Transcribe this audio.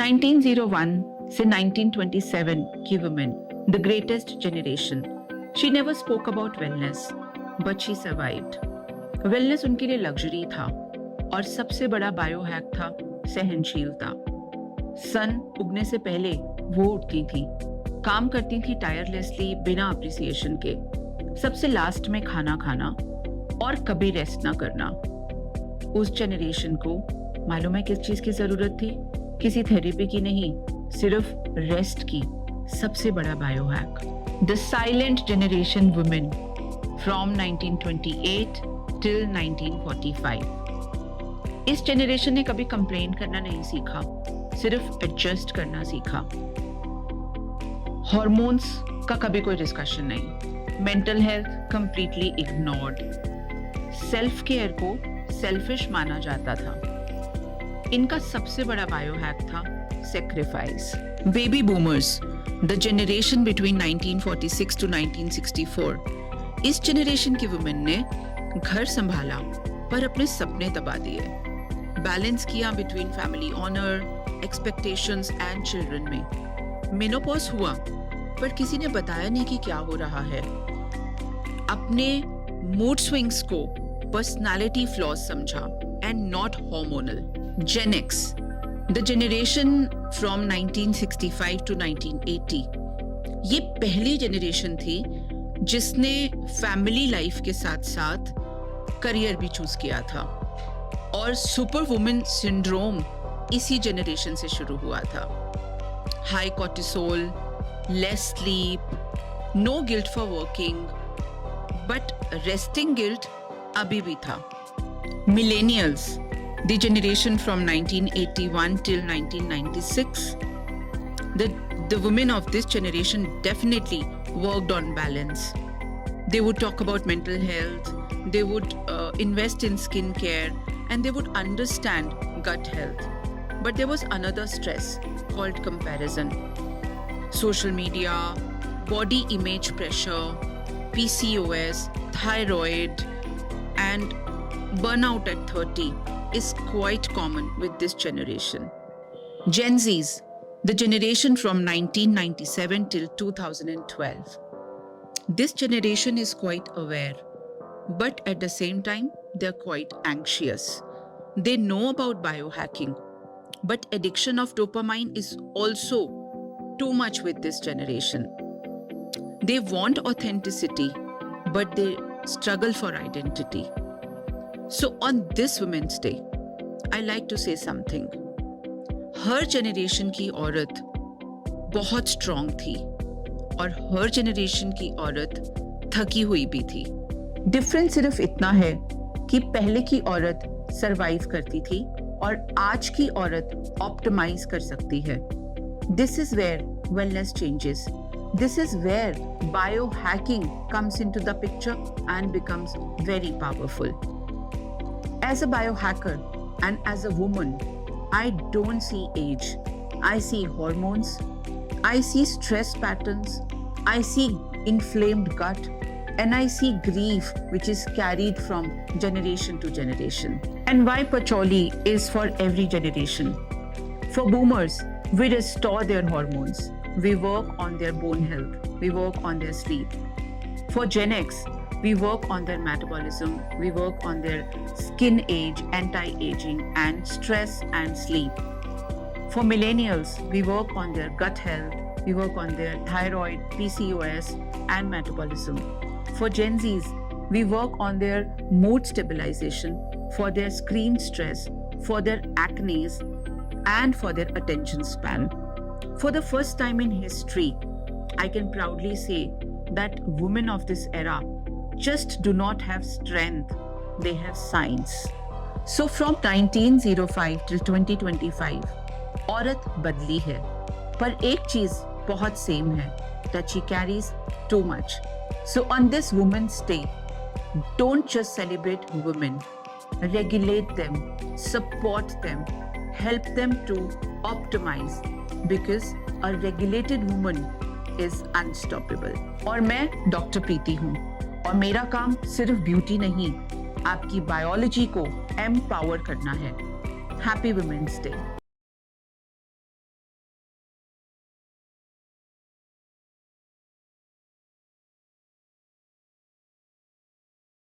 1901 से 1927 की women, the greatest generation. She never spoke about wellness, but she survived. Wellness उनके लिए luxury था और सबसे बड़ा बायोहैक था सहनशीलता. सन उगने से पहले वो उठती थी, काम करती थी टायरलेसली बिना अप्रिसिएशन के, सबसे लास्ट में खाना खाना और कभी रेस्ट ना करना. उस जनरेशन को मालूम है किस चीज की जरूरत थी? किसी थेरेपी की नहीं, सिर्फ रेस्ट की. सबसे बड़ा biohack. The silent generation women from 1928 till 1945. इस जनरेशन ने कभी कंप्लेन करना नहीं सीखा, सिर्फ एडजस्ट करना सीखा. हॉर्मोन्स का कभी कोई डिस्कशन नहीं, mental health completely ignored. Self care को सेल्फिश माना जाता था. इनका सबसे बड़ा बायोहैक था sacrifice. Baby boomers, the generation between 1946 to 1964. इस जनरेशन की वुमेन ने घर संभाला पर अपने सपने दबा दिए. बैलेंस किया between family honour, expectations and children में. मेनोपॉज हुआ पर किसी ने बताया नहीं कि क्या हो रहा है. अपने मूड स्विंग्स को पर्सनालिटी फ्लॉज समझा and not hormonal. Gen X, the generation from 1965 to 1980. ये पहली जनरेशन थी जिसने फैमिली लाइफ के साथ साथ करियर भी चूज किया था और सुपर वुमेन सिंड्रोम इसी जनरेशन से शुरू हुआ था. High cortisol, less sleep, no guilt for working, but resting guilt अभी भी था. Millennials, the generation from 1981 till 1996, the women of this generation definitely worked on balance. They would talk about mental health, they would invest in skincare, and they would understand gut health. But there was another stress called comparison. Social media, body image pressure, PCOS, thyroid, and burnout at 30 is quite common with this generation. Gen Zs, the generation from 1997 till 2012. This generation is quite aware, but at the same time, they're quite anxious. They know about biohacking, but addiction of dopamine is also too much with this generation. They want authenticity, but they struggle for identity. So on this Women's Day, I like to say something. Her generation की औरत बहुत strong थी और हर generation की औरत थकी हुई भी थी. डिफरेंस सिर्फ इतना है कि पहले की औरत सरवाइव करती थी और आज की औरत ऑप्टिमाइज कर सकती है. This is where wellness changes. This is where biohacking comes into the picture and becomes very powerful. As a biohacker and as a woman, I don't see age. I see hormones. I see stress patterns. I see inflamed gut. And I see grief which is carried from generation to generation. And why Pacholi is for every generation. For boomers, we restore their hormones. We work on their bone health. We work on their sleep. For Gen X, we work on their metabolism, we work on their skin age, anti-aging, and stress and sleep. For millennials, we work on their gut health, we work on their thyroid, PCOS, and metabolism. For Gen Zs, we work on their mood stabilization, for their screen stress, for their acne, and for their attention span. For the first time in history, I can proudly say that women of this era just do not have strength, they have science. So from 1905 till 2025, औरत बदली है, पर एक चीज बहुत same है, that she carries too much. So on this Women's Day, don't just celebrate women, regulate them, support them, help them to optimize, because a regulated woman is unstoppable. और मैं डॉक्टर प्रीति हूँ और मेरा काम सिर्फ ब्यूटी नहीं, आपकी बायोलॉजी को एम्पावर करना है. Happy women's day.